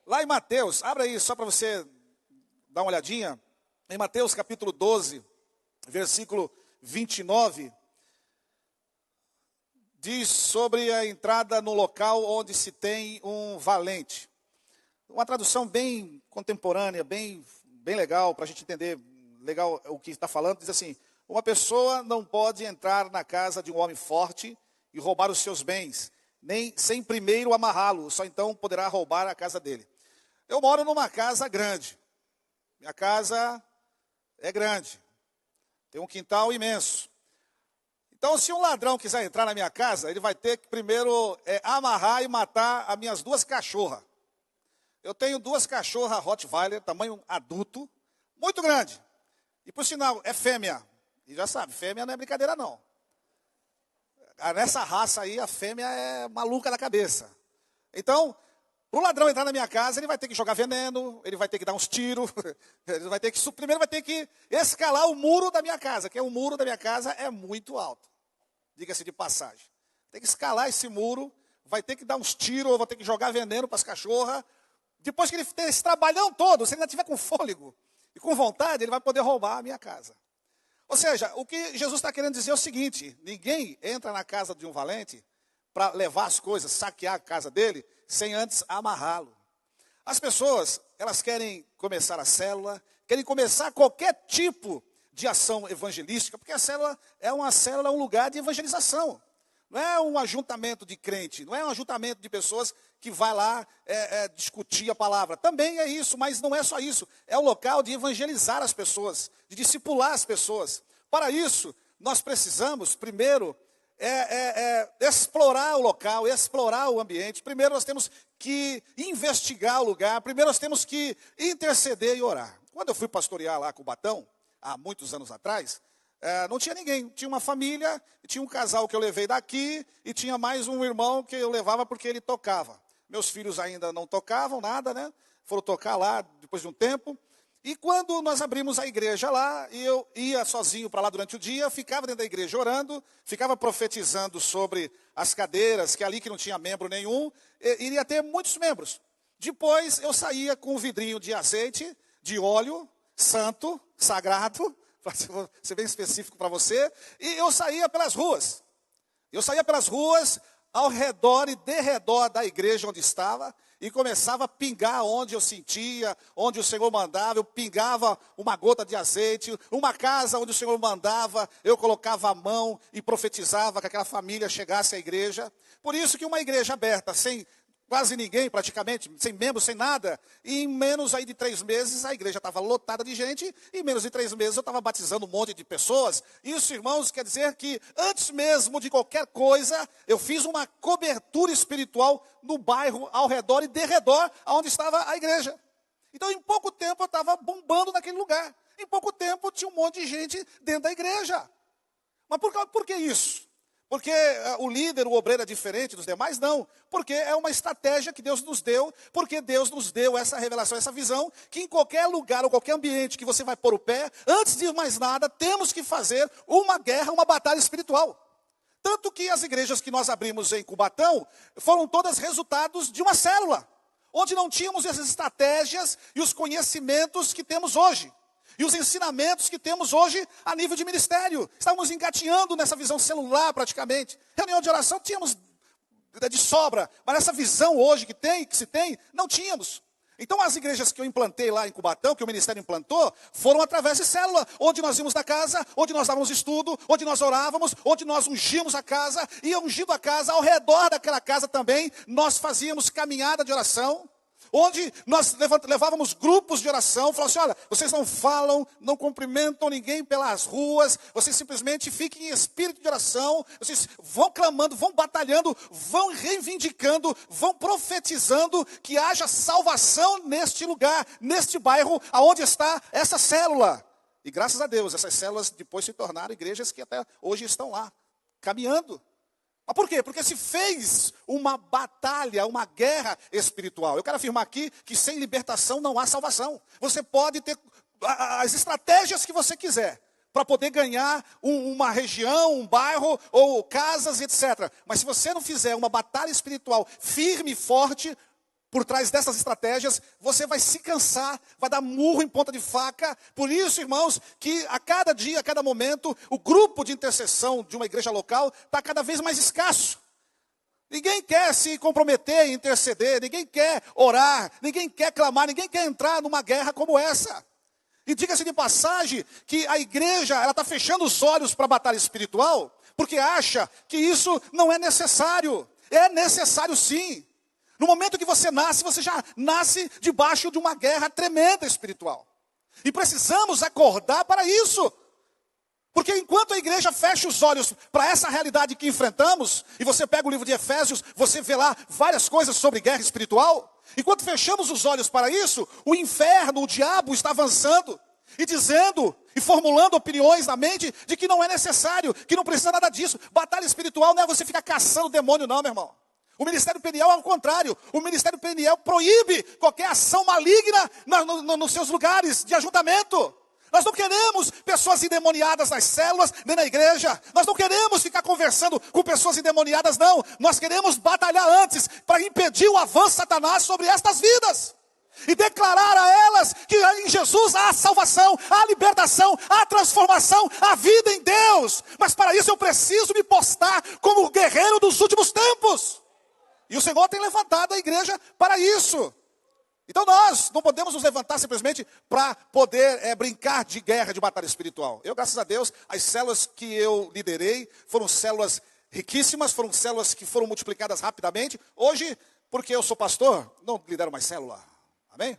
Lá em Mateus, abra aí só para você dar uma olhadinha. Em Mateus capítulo 12, versículo 29, diz sobre a entrada no local onde se tem um valente. Uma tradução bem contemporânea, bem legal, para a gente entender legal o que está falando. Diz assim: uma pessoa não pode entrar na casa de um homem forte e roubar os seus bens, nem sem primeiro amarrá-lo, só então poderá roubar a casa dele. Eu moro numa casa grande. Minha casa é grande. Tem um quintal imenso. Então, se um ladrão quiser entrar na minha casa, ele vai ter que primeiro amarrar e matar as minhas duas cachorras. Eu tenho duas cachorras Rottweiler, tamanho adulto, muito grande. E por sinal, é fêmea. E já sabe, fêmea não é brincadeira não. Nessa raça aí, a fêmea é maluca da cabeça. Então, para o ladrão entrar na minha casa, ele vai ter que jogar veneno, ele vai ter que dar uns tiros, primeiro vai ter que escalar o muro da minha casa, que o muro da minha casa é muito alto. Diga-se de passagem. Tem que escalar esse muro, vai ter que dar uns tiros, vai ter que jogar veneno para as cachorras. Depois que ele ter esse trabalhão todo, se ele ainda tiver com fôlego e com vontade, ele vai poder roubar a minha casa. Ou seja, o que Jesus está querendo dizer é o seguinte: ninguém entra na casa de um valente para levar as coisas, saquear a casa dele, sem antes amarrá-lo. As pessoas, elas querem começar a célula, querem começar qualquer tipo de ação evangelística, porque a célula é um lugar de evangelização. Não é um ajuntamento de crente, não é um ajuntamento de pessoas que vai lá discutir a palavra. Também é isso, mas não é só isso. É o local de evangelizar as pessoas, de discipular as pessoas. Para isso, nós precisamos, primeiro, explorar o local, explorar o ambiente. Primeiro nós temos que investigar o lugar. Primeiro nós temos que interceder e orar. Quando eu fui pastorear lá com o Cubatão, há muitos anos atrás, não tinha ninguém. Tinha uma família, tinha um casal que eu levei daqui, e tinha mais um irmão que eu levava porque ele tocava. Meus filhos ainda não tocavam nada, né? Foram tocar lá depois de um tempo. E quando nós abrimos a igreja lá, e eu ia sozinho para lá durante o dia, ficava dentro da igreja orando, ficava profetizando sobre as cadeiras, que ali que não tinha membro nenhum, iria ter muitos membros. Depois eu saía com um vidrinho de azeite, de óleo, santo, sagrado, para ser bem específico para você, e eu saía pelas ruas. Eu saía pelas ruas, ao redor e derredor da igreja onde estava, e começava a pingar onde eu sentia, onde o Senhor mandava. Eu pingava uma gota de azeite, uma casa onde o Senhor mandava, eu colocava a mão e profetizava que aquela família chegasse à igreja. Por isso que uma igreja aberta, sem quase ninguém praticamente, sem membros, sem nada, e em menos aí de 3 meses a igreja estava lotada de gente, e em menos de 3 meses eu estava batizando um monte de pessoas. Isso, irmãos, quer dizer que antes mesmo de qualquer coisa, eu fiz uma cobertura espiritual no bairro, ao redor e derredor, onde estava a igreja. Então em pouco tempo eu estava bombando naquele lugar, em pouco tempo tinha um monte de gente dentro da igreja. Mas por que isso? Porque o líder, o obreiro é diferente dos demais? Não, porque é uma estratégia que Deus nos deu, porque Deus nos deu essa revelação, essa visão, que em qualquer lugar ou qualquer ambiente que você vai pôr o pé, antes de mais nada, temos que fazer uma guerra, uma batalha espiritual. Tanto que as igrejas que nós abrimos em Cubatão, foram todas resultados de uma célula, onde não tínhamos essas estratégias e os conhecimentos que temos hoje. E os ensinamentos que temos hoje a nível de ministério. Estávamos engateando nessa visão celular praticamente. Reunião de oração tínhamos de sobra, mas essa visão hoje que se tem, não tínhamos. Então as igrejas que eu implantei lá em Cubatão, que o ministério implantou, foram através de célula, onde nós íamos na casa, onde nós dávamos estudo, onde nós orávamos, onde nós ungíamos a casa, e ungindo a casa, ao redor daquela casa também, nós fazíamos caminhada de oração, onde nós levávamos grupos de oração, falávamos assim: olha, vocês não falam, não cumprimentam ninguém pelas ruas, vocês simplesmente fiquem em espírito de oração, vocês vão clamando, vão batalhando, vão reivindicando, vão profetizando que haja salvação neste lugar, neste bairro, aonde está essa célula. E graças a Deus, essas células depois se tornaram igrejas que até hoje estão lá, caminhando. Mas por quê? Porque se fez uma batalha, uma guerra espiritual. Eu quero afirmar aqui que sem libertação não há salvação. Você pode ter as estratégias que você quiser para poder ganhar uma região, um bairro ou casas, etc. Mas se você não fizer uma batalha espiritual firme e forte, por trás dessas estratégias, você vai se cansar, vai dar murro em ponta de faca. Por isso, irmãos, que a cada dia, a cada momento, o grupo de intercessão de uma igreja local está cada vez mais escasso. Ninguém quer se comprometer em interceder, ninguém quer orar, ninguém quer clamar, ninguém quer entrar numa guerra como essa. E diga-se de passagem que a igreja ela está fechando os olhos para a batalha espiritual, porque acha que isso não é necessário. É necessário sim. No momento que você já nasce debaixo de uma guerra tremenda espiritual. E precisamos acordar para isso. Porque enquanto a igreja fecha os olhos para essa realidade que enfrentamos, e você pega o livro de Efésios, você vê lá várias coisas sobre guerra espiritual. Enquanto fechamos os olhos para isso, o inferno, o diabo está avançando e dizendo e formulando opiniões na mente de que não é necessário, que não precisa nada disso. Batalha espiritual não é você ficar caçando demônio não, meu irmão. O ministério peniel é o contrário. O ministério peniel proíbe qualquer ação maligna nos seus lugares de ajuntamento. Nós não queremos pessoas endemoniadas nas células, nem na igreja. Nós não queremos ficar conversando com pessoas endemoniadas, não. Nós queremos batalhar antes para impedir o avanço de Satanás sobre estas vidas. E declarar a elas que em Jesus há salvação, há libertação, há transformação, há vida em Deus. Mas para isso eu preciso me postar como guerreiro dos últimos tempos. E o Senhor tem levantado a igreja para isso. Então nós não podemos nos levantar simplesmente para poder brincar de guerra, de batalha espiritual. Eu, graças a Deus, as células que eu liderei foram células riquíssimas, foram células que foram multiplicadas rapidamente. Hoje, porque eu sou pastor, não lidero mais célula. Amém?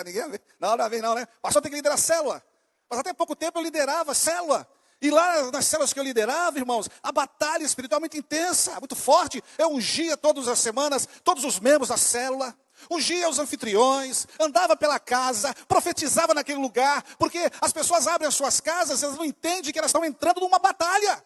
Ninguém? Não, amém não, né? Pastor tem que liderar célula. Mas até pouco tempo eu liderava célula. E lá nas células que eu liderava, irmãos, a batalha espiritual é muito intensa, muito forte. Eu ungia todas as semanas, todos os membros da célula. Ungia os anfitriões, andava pela casa, profetizava naquele lugar, porque as pessoas abrem as suas casas, elas não entendem que elas estão entrando numa batalha.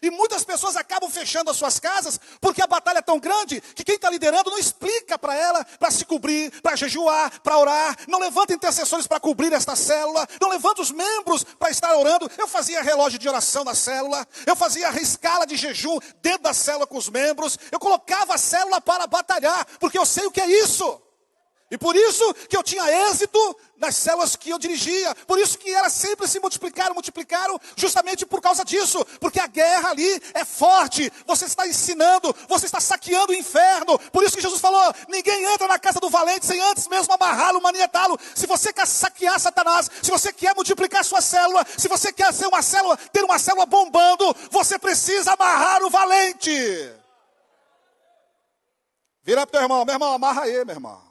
E muitas pessoas acabam fechando as suas casas, porque a batalha é tão grande, que quem está liderando não explica para ela, para se cobrir, para jejuar, para orar, não levanta intercessores para cobrir esta célula, não levanta os membros para estar orando. Eu fazia relógio de oração na célula, eu fazia escala de jejum dentro da célula com os membros, eu colocava a célula para batalhar, porque eu sei o que é isso. E por isso que eu tinha êxito nas células que eu dirigia. Por isso que elas sempre se multiplicaram, justamente por causa disso. Porque a guerra ali é forte. Você está ensinando, você está saqueando o inferno. Por isso que Jesus falou, ninguém entra na casa do valente sem antes mesmo amarrá-lo, manietá-lo. Se você quer saquear Satanás, se você quer multiplicar sua célula, se você quer ser uma célula, ter uma célula bombando, você precisa amarrar o valente. Vira para o teu irmão, meu irmão, amarra aí, meu irmão.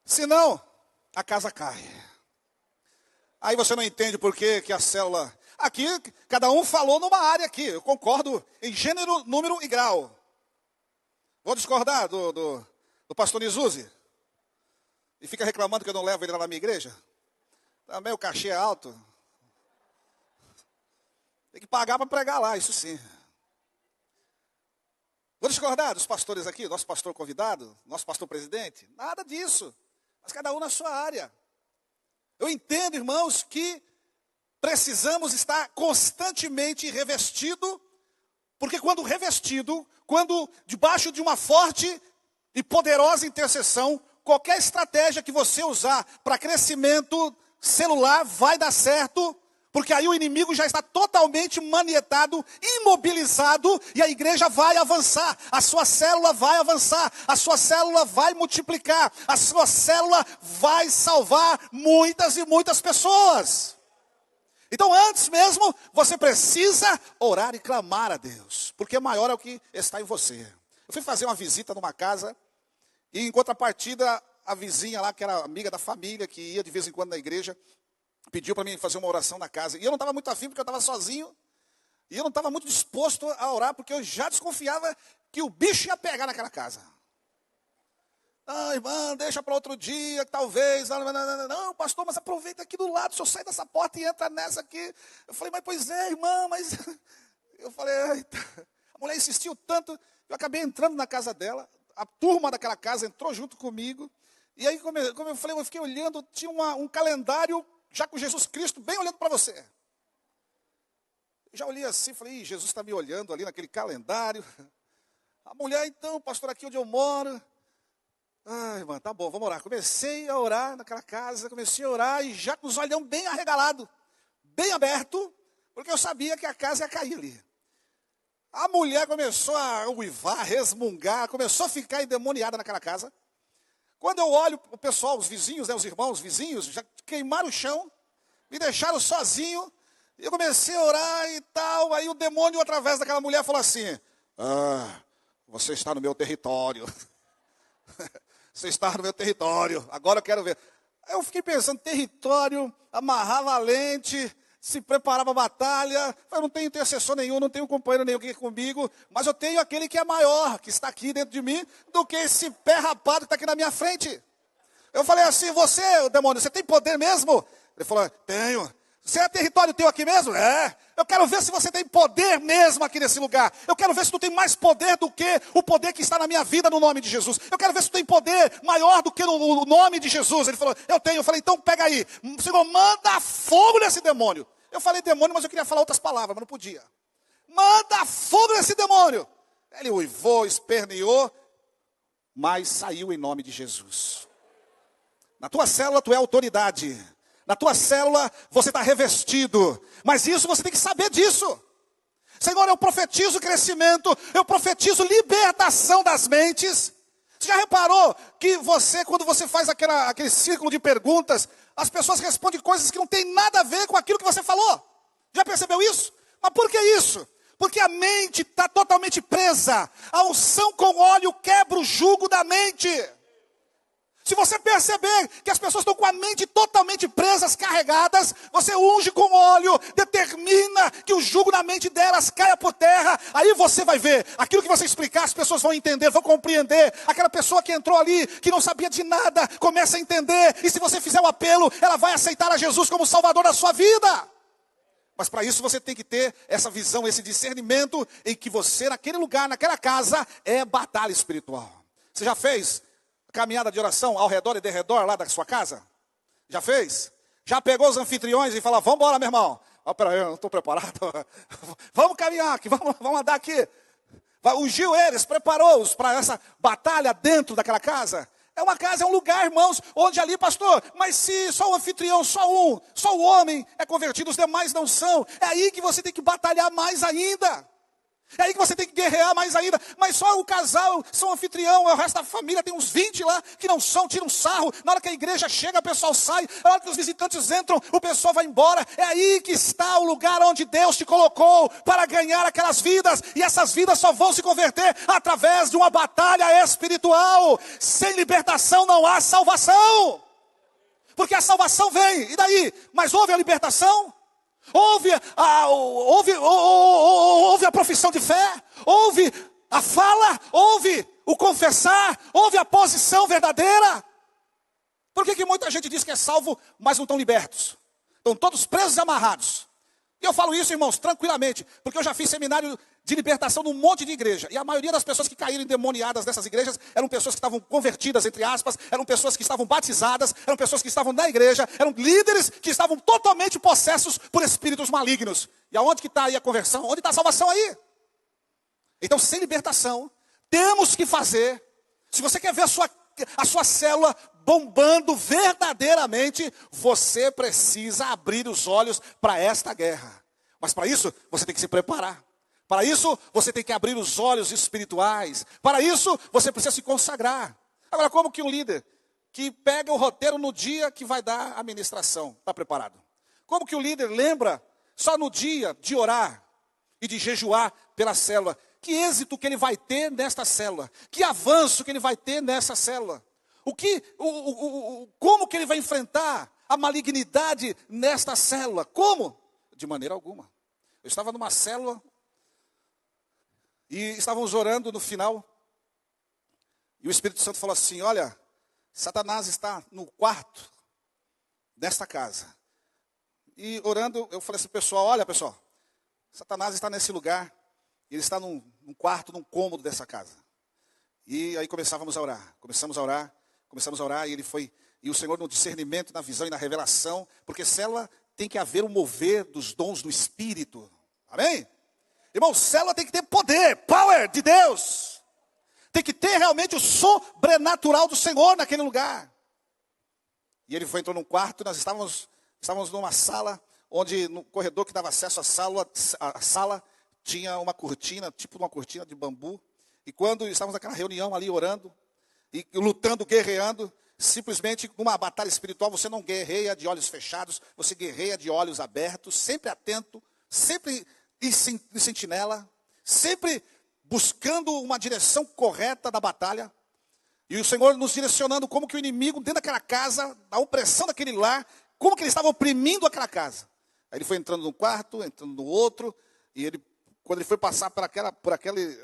Senão, a casa cai. Aí você não entende por que a célula... Aqui, cada um falou numa área aqui. Eu concordo em gênero, número e grau. Vou discordar do pastor Nizuzi. E fica reclamando que eu não levo ele lá na minha igreja. Também o cachê é alto. Tem que pagar para pregar lá, isso sim. Vou discordar dos pastores aqui, nosso pastor convidado, nosso pastor presidente. Nada disso. Mas cada um na sua área. Eu entendo, irmãos, que precisamos estar constantemente revestido, porque quando revestido, quando debaixo de uma forte e poderosa intercessão, qualquer estratégia que você usar para crescimento celular vai dar certo, porque aí o inimigo já está totalmente manietado, imobilizado, e a igreja vai avançar, a sua célula vai avançar, a sua célula vai multiplicar, a sua célula vai salvar muitas e muitas pessoas. Então antes mesmo, você precisa orar e clamar a Deus, porque maior é o que está em você. Eu fui fazer uma visita numa casa, e em contrapartida, a vizinha lá, que era amiga da família, que ia de vez em quando na igreja, pediu para mim fazer uma oração na casa. E eu não estava muito afim, porque eu estava sozinho. E eu não estava muito disposto a orar, porque eu já desconfiava que o bicho ia pegar naquela casa. Ah, irmã, deixa para outro dia, talvez. Não, pastor, mas aproveita aqui do lado, o senhor sai dessa porta e entra nessa aqui. Eu falei, mas pois é, irmã, mas... Eu falei, eita. A mulher insistiu tanto, eu acabei entrando na casa dela. A turma daquela casa entrou junto comigo. E aí, como eu falei, eu fiquei olhando, tinha um calendário já com Jesus Cristo bem olhando para você. Já olhei assim, falei, Jesus está me olhando ali naquele calendário. A mulher, então, pastor, aqui onde eu moro. Ai, mano, tá bom, vamos orar. Comecei a orar naquela casa, comecei a orar e já com os olhão bem arregalados, bem aberto, porque eu sabia que a casa ia cair ali. A mulher começou a uivar, resmungar, começou a ficar endemoniada naquela casa. Quando eu olho o pessoal, os vizinhos, né, os irmãos, os vizinhos, já queimaram o chão, me deixaram sozinho, e eu comecei a orar e tal, aí o demônio, através daquela mulher, falou assim, você está no meu território. Você está no meu território, agora eu quero ver. Eu fiquei pensando, território, amarrava a lente, se preparava a batalha. Eu não tenho intercessor nenhum, não tenho companheiro nenhum aqui comigo, mas eu tenho aquele que é maior, que está aqui dentro de mim, do que esse pé rapado que está aqui na minha frente. Eu falei assim, você, demônio, você tem poder mesmo? Ele falou, tenho. Você é território teu aqui mesmo? É. Eu quero ver se você tem poder mesmo aqui nesse lugar. Eu quero ver se tu tem mais poder do que o poder que está na minha vida no nome de Jesus. Eu quero ver se tu tem poder maior do que no nome de Jesus. Ele falou, eu tenho. Eu falei, então pega aí. Senhor, manda fogo nesse demônio. Eu falei demônio, mas eu queria falar outras palavras, mas não podia. Manda fogo nesse demônio. Ele uivou, esperneou, mas saiu em nome de Jesus. Na tua célula tu é autoridade. Na tua célula você está revestido. Mas isso você tem que saber disso. Senhor, eu profetizo crescimento. Eu profetizo libertação das mentes. Você já reparou que você, quando você faz aquele círculo de perguntas, as pessoas respondem coisas que não tem nada a ver com aquilo que você falou? Já percebeu isso? Mas por que isso? Porque a mente está totalmente presa. A unção com óleo quebra o jugo da mente. Se você perceber que as pessoas estão com a mente totalmente presas, carregadas, você unge com óleo, determina que o jugo na mente delas caia por terra. Aí você vai ver, aquilo que você explicar, as pessoas vão entender, vão compreender. Aquela pessoa que entrou ali, que não sabia de nada, começa a entender. E se você fizer o apelo, ela vai aceitar a Jesus como Salvador da sua vida. Mas para isso você tem que ter essa visão, esse discernimento, em que você, naquele lugar, naquela casa, é batalha espiritual. Você já fez caminhada de oração ao redor e derredor lá da sua casa? Já fez? Já pegou os anfitriões e falou, vamos embora, meu irmão. Peraí, eu não estou preparado. Vamos caminhar aqui, vamos andar aqui. Ungiu eles, preparou-os para essa batalha dentro daquela casa. É uma casa, é um lugar, irmãos, onde ali, pastor, mas se só o anfitrião, só o homem é convertido, os demais não são. É aí que você tem que batalhar mais ainda. É aí que você tem que guerrear mais ainda. Mas só o casal, são anfitrião, o resto da família, tem uns 20 lá que não são, tiram sarro. Na hora que a igreja chega, o pessoal sai. Na hora que os visitantes entram, o pessoal vai embora. É aí que está o lugar onde Deus te colocou para ganhar aquelas vidas. E essas vidas só vão se converter através de uma batalha espiritual. Sem libertação não há salvação. Porque a salvação vem, e daí? Mas houve a libertação? Houve a profissão de fé, houve a fala, houve o confessar, houve a posição verdadeira. Por que muita gente diz que é salvo, mas não estão libertos? Estão todos presos e amarrados. E eu falo isso, irmãos, tranquilamente, porque eu já fiz seminário de libertação num monte de igreja. E a maioria das pessoas que caíram endemoniadas nessas igrejas eram pessoas que estavam convertidas, entre aspas, eram pessoas que estavam batizadas, eram pessoas que estavam na igreja, eram líderes que estavam totalmente possessos por espíritos malignos. E aonde que está aí a conversão? Onde está a salvação aí? Então, sem libertação, temos que fazer. Se você quer ver a sua célula bombando verdadeiramente, você precisa abrir os olhos para esta guerra. Mas para isso, você tem que se preparar. Para isso, você tem que abrir os olhos espirituais. Para isso, você precisa se consagrar. Agora, como que um líder que pega o roteiro no dia que vai dar a ministração está preparado? Como que o líder lembra só no dia de orar e de jejuar pela célula? Que êxito que ele vai ter nesta célula? Que avanço que ele vai ter nessa célula? Como que ele vai enfrentar a malignidade nesta célula? Como? De maneira alguma. Eu estava numa célula e estávamos orando no final. E o Espírito Santo falou assim, olha, Satanás está no quarto desta casa. E orando, eu falei assim, pessoal, olha pessoal, Satanás está nesse lugar. Ele está num quarto, num cômodo dessa casa. E aí começamos a orar, e ele foi, e o Senhor no discernimento, na visão e na revelação, porque célula tem que haver o mover dos dons do Espírito. Amém? Irmão, célula tem que ter poder, power de Deus. Tem que ter realmente o sobrenatural do Senhor naquele lugar. E ele entrou num quarto, nós estávamos numa sala, onde no corredor que dava acesso à sala tinha uma cortina, tipo uma cortina de bambu. E quando estávamos naquela reunião ali orando, e lutando, guerreando, simplesmente numa batalha espiritual, você não guerreia de olhos fechados, você guerreia de olhos abertos, sempre atento, sempre em sentinela, sempre buscando uma direção correta da batalha. E o Senhor nos direcionando como que o inimigo, dentro daquela casa, a opressão daquele lar, como que ele estava oprimindo aquela casa. Aí ele foi entrando num quarto, entrando no outro, e quando ele foi passar por aquela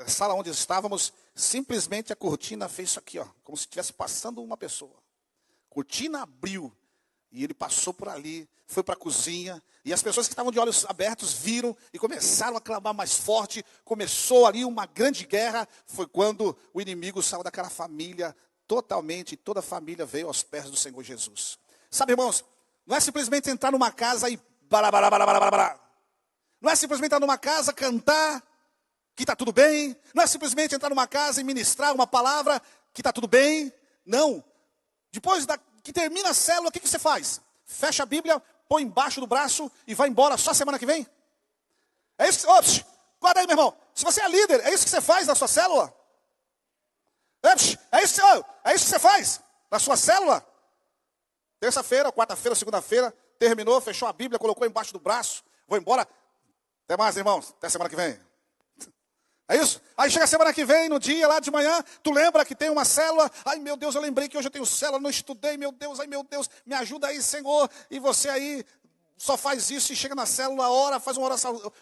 sala onde estávamos, simplesmente a cortina fez isso aqui, ó, como se estivesse passando uma pessoa. A cortina abriu, e ele passou por ali, foi para a cozinha, e as pessoas que estavam de olhos abertos viram e começaram a clamar mais forte. Começou ali uma grande guerra. Foi quando o inimigo saiu daquela família totalmente, toda a família veio aos pés do Senhor Jesus. Sabe, irmãos, não é simplesmente entrar numa casa e não é simplesmente entrar numa casa, cantar, que está tudo bem. Não é simplesmente entrar numa casa e ministrar uma palavra, que está tudo bem. Não. Depois que termina a célula, o que você faz? Fecha a Bíblia, põe embaixo do braço e vai embora só semana que vem? É isso que... guarda aí, meu irmão. Se você é líder, é isso que você faz na sua célula? É isso que você faz na sua célula? Terça-feira, quarta-feira, segunda-feira, terminou, fechou a Bíblia, colocou embaixo do braço, vou embora. Até mais, irmãos. Até semana que vem. É isso? Aí chega a semana que vem, no dia lá de manhã, tu lembra que tem uma célula. Ai, meu Deus, eu lembrei que hoje eu tenho célula, não estudei, meu Deus, ai, meu Deus, me ajuda aí, Senhor. E você aí só faz isso e chega na célula, ora, faz uma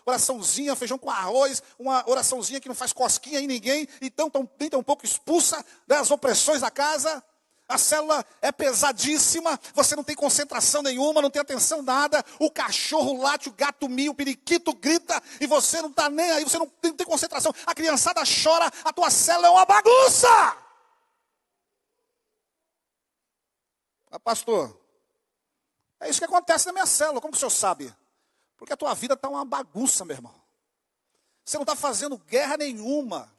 oraçãozinha, feijão com arroz, uma oraçãozinha que não faz cosquinha em ninguém, e nem tão pouco expulsa das opressões da casa. A célula é pesadíssima, você não tem concentração nenhuma, não tem atenção nada, o cachorro late, o gato mia, o periquito grita, e você não está nem aí, você não tem concentração, a criançada chora, a tua célula é uma bagunça. Ah, pastor, é isso que acontece na minha célula, como que o senhor sabe? Porque a tua vida está uma bagunça, meu irmão. Você não está fazendo guerra nenhuma,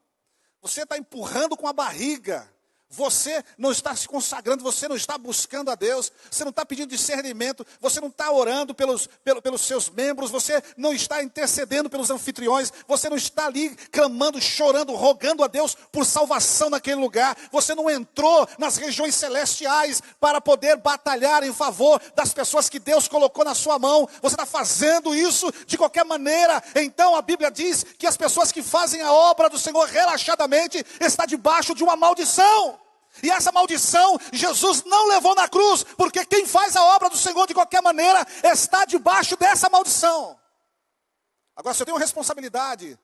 você está empurrando com a barriga. Você não está se consagrando, você não está buscando a Deus, você não está pedindo discernimento, você não está orando pelos seus membros, você não está intercedendo pelos anfitriões, você não está ali clamando, chorando, rogando a Deus por salvação naquele lugar, você não entrou nas regiões celestiais para poder batalhar em favor das pessoas que Deus colocou na sua mão, você está fazendo isso de qualquer maneira. Então a Bíblia diz que as pessoas que fazem a obra do Senhor relaxadamente está debaixo de uma maldição. E essa maldição Jesus não levou na cruz, porque quem faz a obra do Senhor de qualquer maneira está debaixo dessa maldição. Agora, se eu tenho responsabilidade,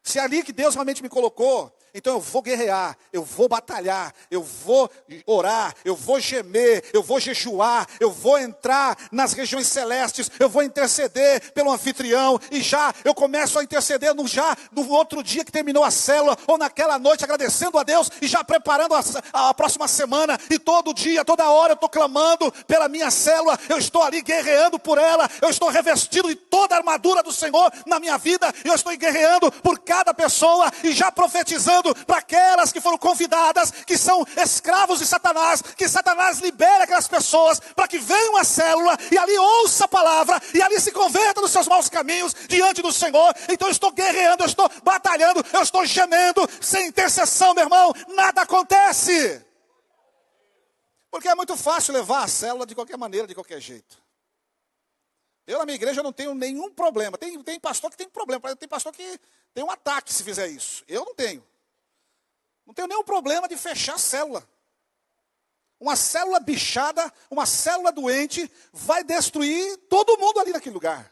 se é ali que Deus realmente me colocou, então eu vou guerrear, eu vou batalhar, eu vou orar, eu vou gemer, eu vou jejuar, eu vou entrar nas regiões celestes, eu vou interceder pelo anfitrião, e já eu começo a interceder no outro dia que terminou a célula, ou naquela noite agradecendo a Deus, e já preparando a próxima semana, e todo dia, toda hora eu estou clamando pela minha célula, eu estou ali guerreando por ela, eu estou revestido de toda a armadura do Senhor na minha vida, eu estou guerreando por cada pessoa, e já profetizando para aquelas que foram convidadas, que são escravos de Satanás, que Satanás libere aquelas pessoas para que venham à célula e ali ouça a palavra e ali se converta dos seus maus caminhos diante do Senhor. Então eu estou guerreando, eu estou batalhando, eu estou gemendo. Sem intercessão, meu irmão, nada acontece. Porque é muito fácil levar a célula de qualquer maneira, de qualquer jeito. Eu na minha igreja não tenho nenhum problema. Tem pastor que tem problema, tem pastor que tem um ataque se fizer isso. Eu não tenho. Não tenho nenhum problema de fechar a célula. Uma célula bichada, uma célula doente, vai destruir todo mundo ali naquele lugar.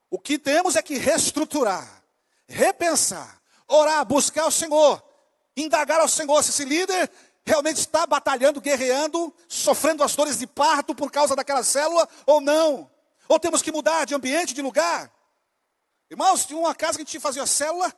O que temos é que reestruturar, repensar, orar, buscar o Senhor, indagar ao Senhor se esse líder realmente está batalhando, guerreando, sofrendo as dores de parto por causa daquela célula ou não. Ou temos que mudar de ambiente, de lugar. Irmãos, tinha uma casa que a gente fazia célula,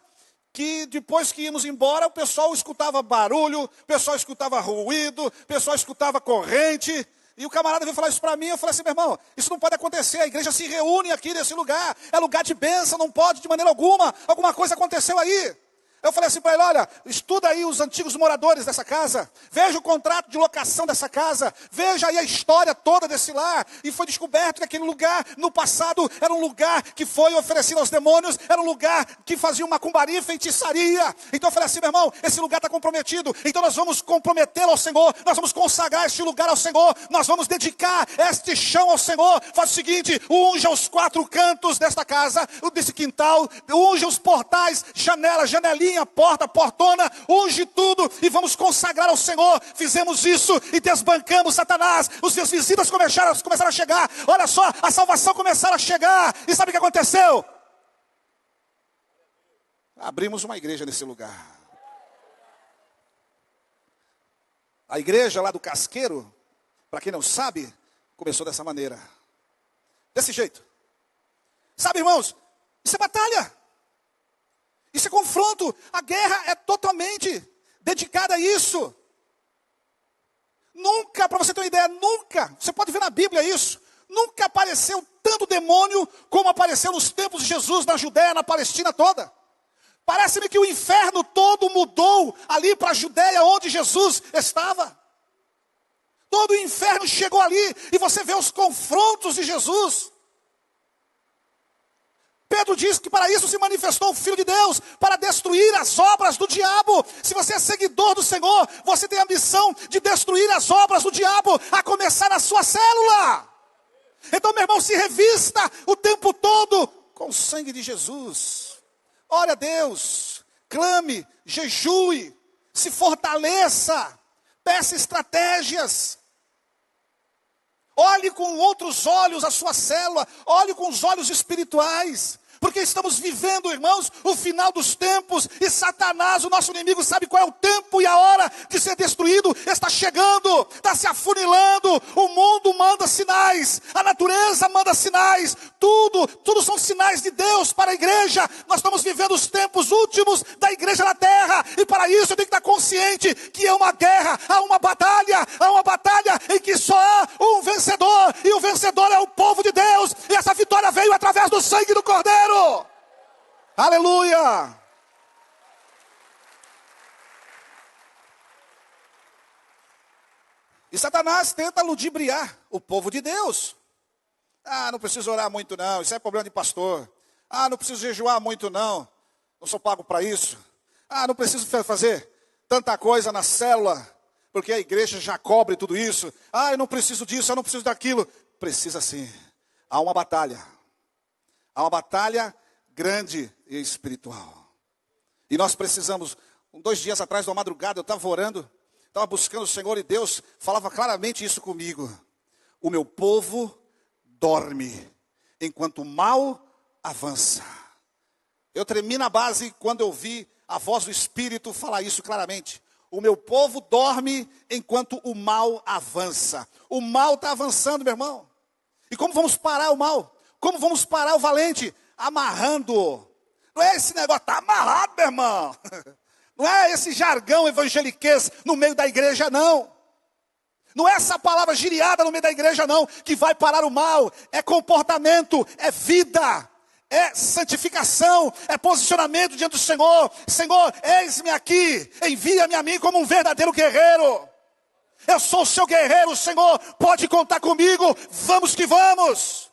que depois que íamos embora, o pessoal escutava barulho, o pessoal escutava ruído, o pessoal escutava corrente. E o camarada veio falar isso para mim, eu falei assim, meu irmão, isso não pode acontecer, a igreja se reúne aqui nesse lugar, é lugar de bênção, não pode de maneira alguma coisa aconteceu aí. Eu falei assim para ele, olha, estuda aí os antigos moradores dessa casa, veja o contrato de locação dessa casa, veja aí a história toda desse lar. E foi descoberto que aquele lugar, no passado, era um lugar que foi oferecido aos demônios, era um lugar que fazia macumbaria e feitiçaria. Então eu falei assim, meu irmão, esse lugar está comprometido, então nós vamos comprometê-lo ao Senhor, nós vamos consagrar este lugar ao Senhor, nós vamos dedicar este chão ao Senhor. Faz o seguinte, unja os 4 cantos desta casa, desse quintal, unja os portais, janela, janelinha, porta, portona, unge tudo e vamos consagrar ao Senhor. Fizemos isso e desbancamos Satanás. Os seus visitas começaram a chegar. Olha só, a salvação começaram a chegar. E sabe o que aconteceu? Abrimos uma igreja nesse lugar. A igreja lá do Casqueiro, para quem não sabe, começou dessa maneira. Desse jeito. Sabe, irmãos, isso é batalha. Isso é confronto. A guerra é totalmente dedicada a isso. Nunca, para você ter uma ideia, nunca, você pode ver na Bíblia isso, nunca apareceu tanto demônio como apareceu nos tempos de Jesus, na Judéia, na Palestina toda. Parece-me que o inferno todo mudou ali para a Judéia, onde Jesus estava. Todo o inferno chegou ali, e você vê os confrontos de Jesus. Pedro diz que para isso se manifestou o Filho de Deus, para destruir as obras do diabo. Se você é seguidor do Senhor, você tem a missão de destruir as obras do diabo, a começar na sua célula. Então, meu irmão, se revista o tempo todo com o sangue de Jesus. Ore a Deus, clame, jejue, se fortaleça, peça estratégias. Olhe com outros olhos a sua célula, olhe com os olhos espirituais. Porque estamos vivendo, irmãos, o final dos tempos. E Satanás, o nosso inimigo, sabe qual é o tempo e a hora de ser destruído. Está chegando, está se afunilando. O mundo manda sinais, a natureza manda sinais. Tudo são sinais de Deus para a igreja. Nós estamos vivendo os tempos últimos da igreja na terra. E para isso eu tenho que estar consciente que é uma guerra, há uma batalha em que só há um vencedor. E o vencedor é o povo de Deus. E essa vitória veio através do sangue do Cordeiro. Aleluia! E Satanás tenta ludibriar o povo de Deus. Não preciso orar muito não, isso é problema de pastor. Não preciso jejuar muito não sou pago para isso. Não preciso fazer tanta coisa na célula, porque a igreja já cobre tudo isso. Eu não preciso disso, eu não preciso daquilo. Precisa sim. Há uma batalha grande e espiritual. E nós precisamos, 2 dias atrás, na madrugada, eu estava orando, estava buscando o Senhor e Deus falava claramente isso comigo. O meu povo dorme, enquanto o mal avança. Eu tremi na base quando eu vi a voz do Espírito falar isso claramente. O meu povo dorme enquanto o mal avança. O mal está avançando, meu irmão. E como vamos parar o mal? Como vamos parar o valente? Amarrando. Não é esse negócio, está amarrado, meu irmão. Não é esse jargão evangeliquez no meio da igreja, não. Não é essa palavra giriada no meio da igreja, não, que vai parar o mal. É comportamento, é vida, é santificação, é posicionamento diante do Senhor. Senhor, eis-me aqui, envia-me a mim como um verdadeiro guerreiro. Eu sou o seu guerreiro, Senhor, pode contar comigo, vamos que vamos.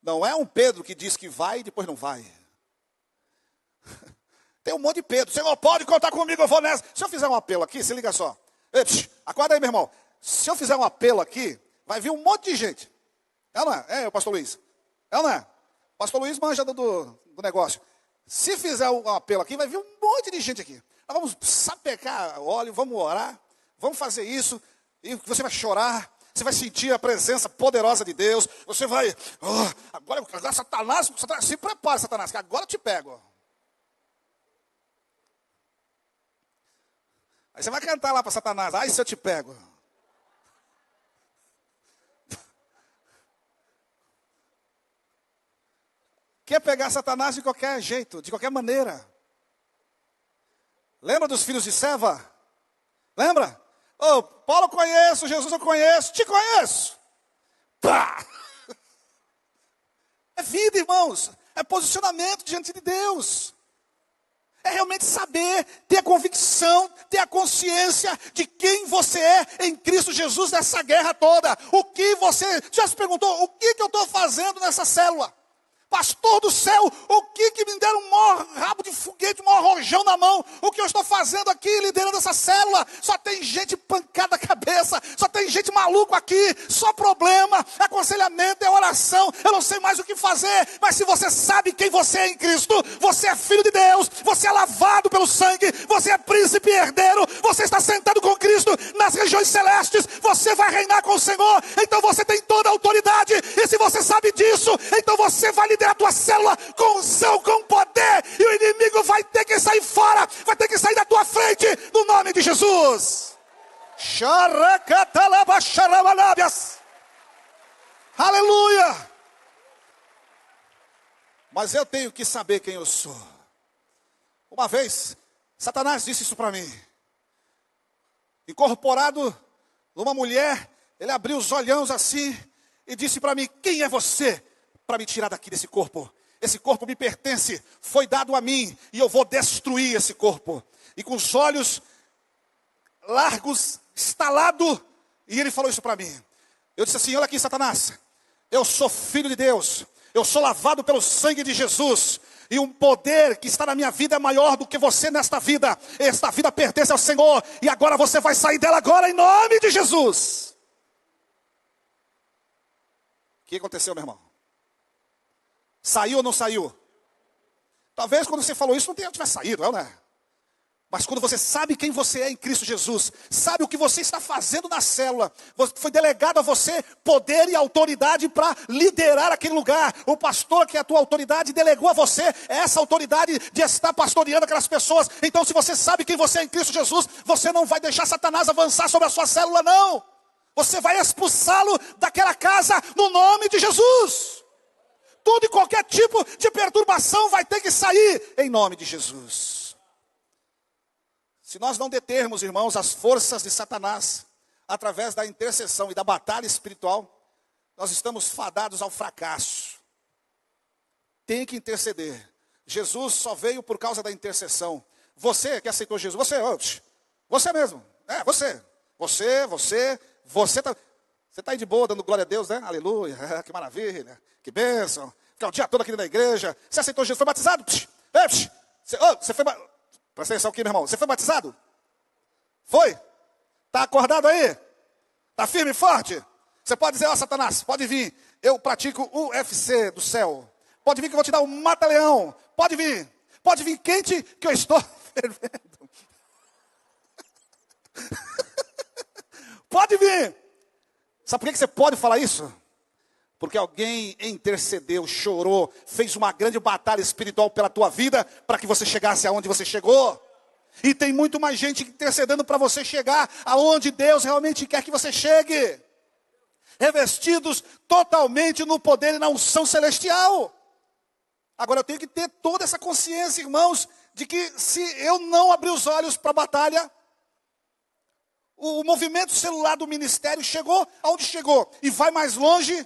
Não é um Pedro que diz que vai e depois não vai. Tem um monte de Pedro. Senhor, pode contar comigo, eu vou nessa. Se eu fizer um apelo aqui, se liga só. Acorda aí, meu irmão. Se eu fizer um apelo aqui, vai vir um monte de gente. É ou não é? É, pastor Luiz. É ou não é? Pastor Luiz manja do negócio. Se fizer um apelo aqui, vai vir um monte de gente aqui. Nós vamos sapecar óleo, vamos orar, vamos fazer isso. E você vai chorar. Você vai sentir a presença poderosa de Deus. Você vai, agora Satanás, se prepare, Satanás, que agora eu te pego. Aí você vai cantar lá para Satanás, ai se eu te pego. Quer pegar Satanás de qualquer jeito, de qualquer maneira. Lembra dos filhos de Seva? Lembra? Ô, Paulo eu conheço, Jesus eu conheço, te conheço. Pá! É vida, irmãos. É posicionamento diante de Deus. É realmente saber, ter a convicção, ter a consciência de quem você é em Cristo Jesus nessa guerra toda. O que você já se perguntou, o que eu estou fazendo nessa célula? Pastor do céu, o que me deram um maior rabo de foguete, um maior rojão na mão? O que eu estou fazendo aqui, liderando essa célula? Só tem gente pancada a cabeça, só tem gente maluco aqui, só problema, aconselhamento, é oração, eu não sei mais o que fazer. Mas se você sabe quem você é em Cristo, você é filho de Deus, você é lavado pelo sangue, você é príncipe e herdeiro, você está sentado com Cristo nas regiões celestes, você vai reinar com o Senhor, então você tem toda a autoridade, e se você sabe disso, então você vai liderar a tua célula com unção, com poder, e o inimigo vai ter que sair fora, vai ter que sair da tua frente, no nome de Jesus. Aleluia! Mas eu tenho que saber quem eu sou. Uma vez, Satanás disse isso para mim. Incorporado numa mulher, ele abriu os olhões assim e disse para mim: quem é você para me tirar daqui desse corpo? Esse corpo me pertence, foi dado a mim, e eu vou destruir esse corpo. E com os olhos largos, estalado, e ele falou isso para mim. Eu disse assim: olha aqui, Satanás, eu sou filho de Deus, eu sou lavado pelo sangue de Jesus, e um poder que está na minha vida é maior do que você nesta vida. Esta vida pertence ao Senhor, e agora você vai sair dela agora em nome de Jesus. O que aconteceu, meu irmão? Saiu ou não saiu? Talvez quando você falou isso não tivesse saído, não é? Mas quando você sabe quem você é em Cristo Jesus, sabe o que você está fazendo na célula, foi delegado a você poder e autoridade para liderar aquele lugar. O pastor, que é a tua autoridade, delegou a você essa autoridade de estar pastoreando aquelas pessoas. Então, se você sabe quem você é em Cristo Jesus, você não vai deixar Satanás avançar sobre a sua célula, não. Você vai expulsá-lo daquela casa no nome de Jesus. Tudo e qualquer tipo de perturbação vai ter que sair em nome de Jesus. Se nós não determos, irmãos, as forças de Satanás, através da intercessão e da batalha espiritual, nós estamos fadados ao fracasso. Tem que interceder. Jesus só veio por causa da intercessão. Você que aceitou Jesus, você mesmo, você está aí de boa, dando glória a Deus, né? Aleluia, que maravilha, que bênção. Ficar o dia todo aqui na igreja. Você aceitou Jesus, foi batizado? Você foi batizado? Presta atenção aqui, meu irmão. Você foi batizado? Foi? Está acordado aí? Está firme e forte? Você pode dizer: ó, Satanás, pode vir. Eu pratico o UFC do céu. Pode vir que eu vou te dar um mata-leão. Pode vir. Pode vir quente que eu estou fervendo. Pode vir. Sabe por que você pode falar isso? Porque alguém intercedeu, chorou, fez uma grande batalha espiritual pela tua vida, para que você chegasse aonde você chegou. E tem muito mais gente intercedendo para você chegar aonde Deus realmente quer que você chegue. Revestidos totalmente no poder e na unção celestial. Agora eu tenho que ter toda essa consciência, irmãos, de que se eu não abrir os olhos para a batalha, o movimento celular do ministério chegou aonde chegou e vai mais longe.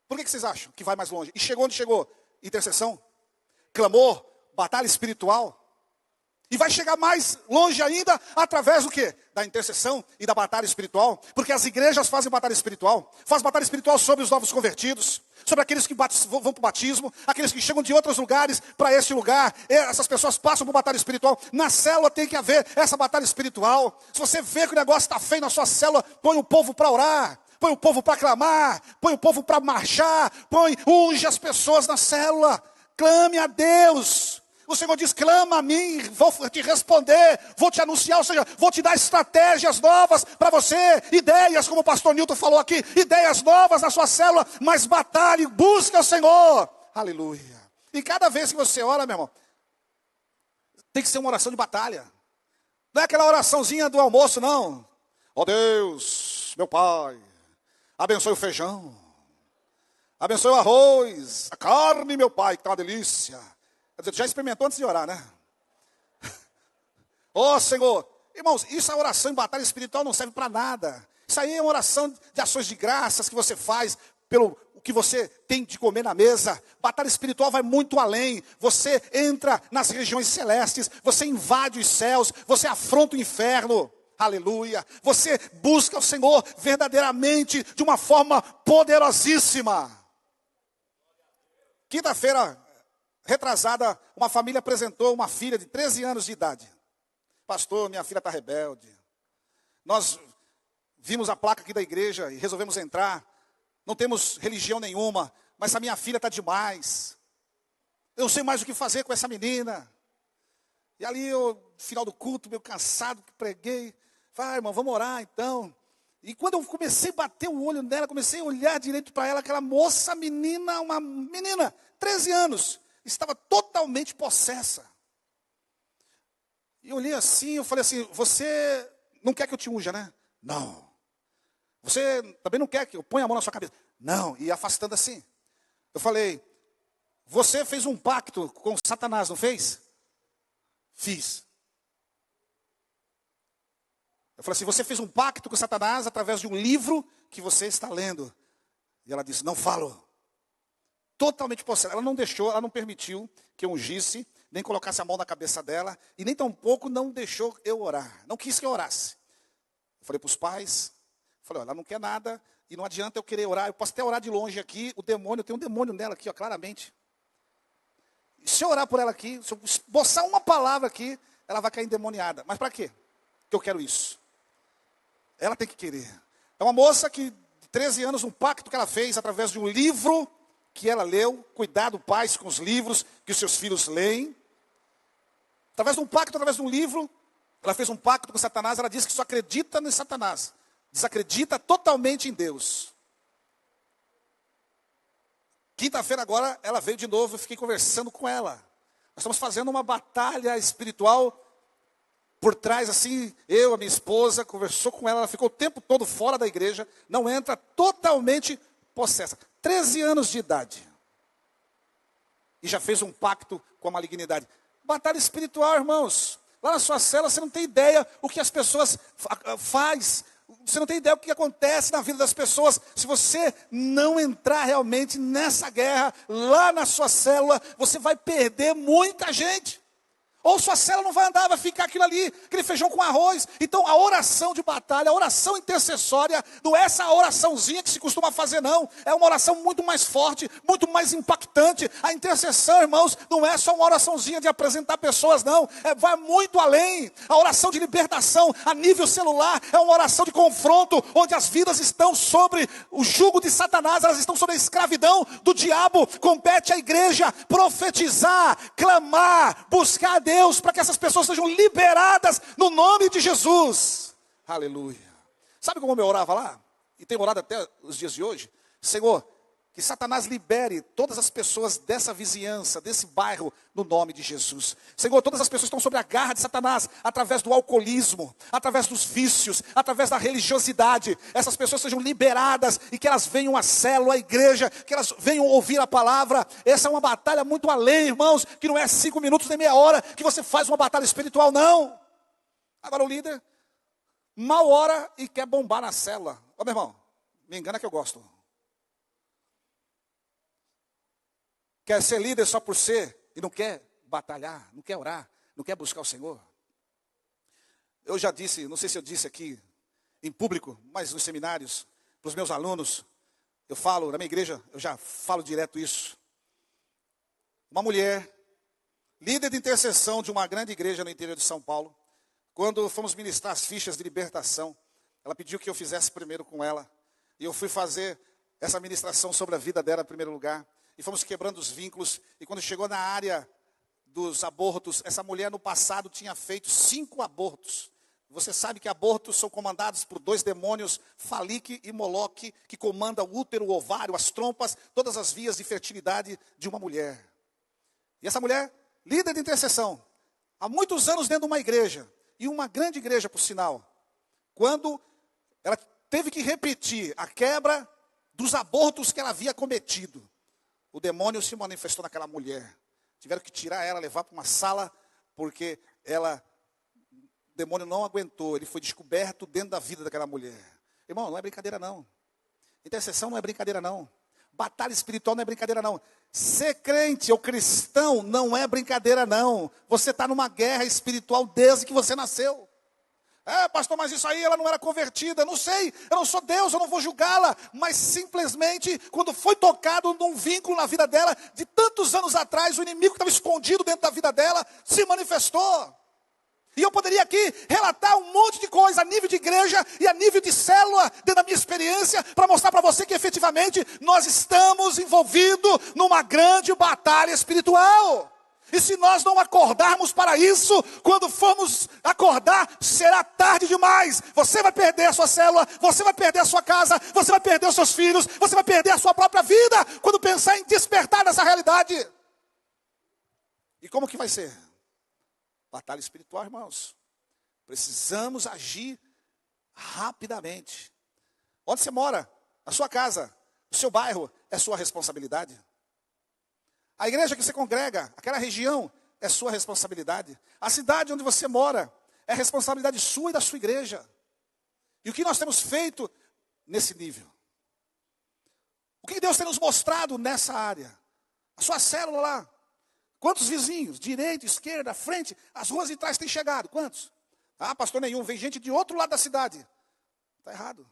Por que vocês acham que vai mais longe? E chegou onde chegou? Intercessão, clamor, batalha espiritual. E vai chegar mais longe ainda através do quê? Da intercessão e da batalha espiritual. Porque as igrejas fazem batalha espiritual. Faz batalha espiritual sobre os novos convertidos, sobre aqueles que vão para o batismo, aqueles que chegam de outros lugares para este lugar. Essas pessoas passam por batalha espiritual. Na célula tem que haver essa batalha espiritual. Se você vê que o negócio está feio na sua célula, põe o povo para orar. Põe o povo para clamar, põe o povo para marchar, unge as pessoas na célula, clame a Deus. O Senhor diz: clama a mim, vou te responder, vou te anunciar, ou seja, vou te dar estratégias novas para você, ideias, como o pastor Newton falou aqui, ideias novas na sua célula, mas batalhe, busca o Senhor, aleluia. E cada vez que você ora, meu irmão, tem que ser uma oração de batalha, não é aquela oraçãozinha do almoço, não. Ó Deus, meu Pai, abençoe o feijão, abençoe o arroz, a carne, meu Pai, que está uma delícia. Quer dizer, tu já experimentou antes de orar, né? Ó Senhor, Irmãos, isso é oração em batalha espiritual, não serve para nada. Isso aí é uma oração de ações de graças que você faz pelo o que você tem de comer na mesa. Batalha espiritual vai muito além. Você entra nas regiões celestes, você invade os céus, você afronta o inferno. Aleluia. Você busca o Senhor verdadeiramente de uma forma poderosíssima. Quinta-feira, retrasada, uma família apresentou uma filha de 13 anos de idade. Pastor, minha filha está rebelde. Nós vimos a placa aqui da igreja e resolvemos entrar. Não temos religião nenhuma, mas a minha filha está demais. Eu não sei mais o que fazer com essa menina. E ali, eu, no final do culto, meio cansado, que preguei. Falei, irmão, vamos orar então. E quando eu comecei a bater o olho nela, comecei a olhar direito para ela, aquela moça, menina, uma menina, 13 anos, estava totalmente possessa. E eu olhei assim, eu falei assim, você não quer que eu te unja, né? Não. Você também não quer que eu ponha a mão na sua cabeça? Não, e afastando assim. Eu falei, você fez um pacto com Satanás, não fez? Fiz. Eu falei assim, você fez um pacto com Satanás através de um livro que você está lendo. E ela disse, não falo. Totalmente possessa. Ela não deixou, ela não permitiu que eu ungisse, nem colocasse a mão na cabeça dela, e nem tampouco não deixou eu orar. Não quis que eu orasse. Eu falei para os pais, falei, olha, ela não quer nada, e não adianta eu querer orar, eu posso até orar de longe aqui, o demônio, tem um demônio nela aqui, ó, claramente. Se eu orar por ela aqui, se eu esboçar uma palavra aqui, ela vai cair endemoniada. Mas para quê? Que eu quero isso. Ela tem que querer. É uma moça que, de 13 anos, um pacto que ela fez através de um livro que ela leu. Cuidado, pais, com os livros que os seus filhos leem. Através de um pacto, através de um livro, ela fez um pacto com Satanás. Ela disse que só acredita em Satanás. Desacredita totalmente em Deus. Quinta-feira agora, ela veio de novo, eu fiquei conversando com ela. Nós estamos fazendo uma batalha espiritual por trás, assim, eu, a minha esposa, conversou com ela, ela ficou o tempo todo fora da igreja, não entra, totalmente possessa. 13 anos de idade. E já fez um pacto com a malignidade. Batalha espiritual, irmãos. Lá na sua cela, você não tem ideia o que as pessoas faz. Você não tem ideia o que acontece na vida das pessoas. Se você não entrar realmente nessa guerra, lá na sua célula, você vai perder muita gente. Ou sua célula não vai andar, vai ficar aquilo ali, aquele feijão com arroz. Então a oração de batalha, a oração intercessória, não é essa oraçãozinha que se costuma fazer, não. É uma oração muito mais forte, muito mais impactante. A intercessão, irmãos, não é só uma oraçãozinha de apresentar pessoas, não. Vai muito além. A oração de libertação a nível celular é uma oração de confronto, onde as vidas estão sobre o jugo de Satanás, elas estão sobre a escravidão do diabo. Compete à igreja profetizar, clamar, buscar a Deus, para que essas pessoas sejam liberadas no nome de Jesus. Aleluia. Sabe como eu orava lá? E tenho orado até os dias de hoje. Senhor, que Satanás libere todas as pessoas dessa vizinhança, desse bairro, no nome de Jesus. Senhor, todas as pessoas estão sob a garra de Satanás, através do alcoolismo, através dos vícios, através da religiosidade. Essas pessoas sejam liberadas e que elas venham à célula, à igreja, que elas venham ouvir a palavra. Essa é uma batalha muito além, irmãos, que não é 5 minutos nem meia hora que você faz uma batalha espiritual, não. Agora o líder mal ora e quer bombar na célula. Ô meu irmão, me engana que eu gosto. Quer ser líder só por ser e não quer batalhar, não quer orar, não quer buscar o Senhor? Eu já disse, não sei se eu disse aqui em público, mas nos seminários, para os meus alunos, eu falo, na minha igreja, eu já falo direto isso. Uma mulher, líder de intercessão de uma grande igreja no interior de São Paulo, quando fomos ministrar as fichas de libertação, ela pediu que eu fizesse primeiro com ela, e eu fui fazer essa ministração sobre a vida dela em primeiro lugar. E fomos quebrando os vínculos. E quando chegou na área dos abortos, essa mulher no passado tinha feito 5 abortos. Você sabe que abortos são comandados por 2 demônios, Falique e Moloque, que comandam o útero, o ovário, as trompas, todas as vias de fertilidade de uma mulher. E essa mulher, líder de intercessão, há muitos anos dentro de uma igreja, e uma grande igreja, por sinal, quando ela teve que repetir a quebra dos abortos que ela havia cometido, o demônio se manifestou naquela mulher. Tiveram que tirar ela, levar para uma sala, porque ela demônio não aguentou, ele foi descoberto dentro da vida daquela mulher. Irmão, não é brincadeira não. Intercessão não é brincadeira não. Batalha espiritual não é brincadeira não. Ser crente ou cristão não é brincadeira não. Você está numa guerra espiritual desde que você nasceu. Pastor, mas isso aí ela não era convertida. Não sei, eu não sou Deus, eu não vou julgá-la. Mas simplesmente, quando foi tocado num vínculo na vida dela, de tantos anos atrás, o inimigo que estava escondido dentro da vida dela, se manifestou. E eu poderia aqui relatar um monte de coisa a nível de igreja e a nível de célula, dentro da minha experiência, para mostrar para você que efetivamente nós estamos envolvidos numa grande batalha espiritual. E se nós não acordarmos para isso, quando formos acordar, será tarde demais. Você vai perder a sua célula, você vai perder a sua casa, você vai perder os seus filhos, você vai perder a sua própria vida, quando pensar em despertar nessa realidade. E como que vai ser? Batalha espiritual, irmãos. Precisamos agir rapidamente. Onde você mora? A sua casa, o seu bairro, é sua responsabilidade. A igreja que você congrega, aquela região, é sua responsabilidade. A cidade onde você mora, é responsabilidade sua e da sua igreja. E o que nós temos feito nesse nível? O que Deus tem nos mostrado nessa área? A sua célula lá. Quantos vizinhos? Direita, esquerda, frente. As ruas de trás têm chegado. Quantos? Pastor nenhum. Vem gente de outro lado da cidade. Está errado.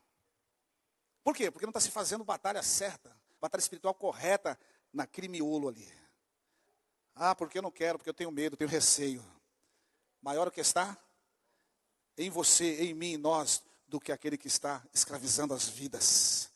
Por quê? Porque não está se fazendo batalha certa. Batalha espiritual correta naquele miolo ali. Porque eu não quero, porque eu tenho medo, tenho receio. Maior o que está em você, em mim, em nós, do que aquele que está escravizando as vidas.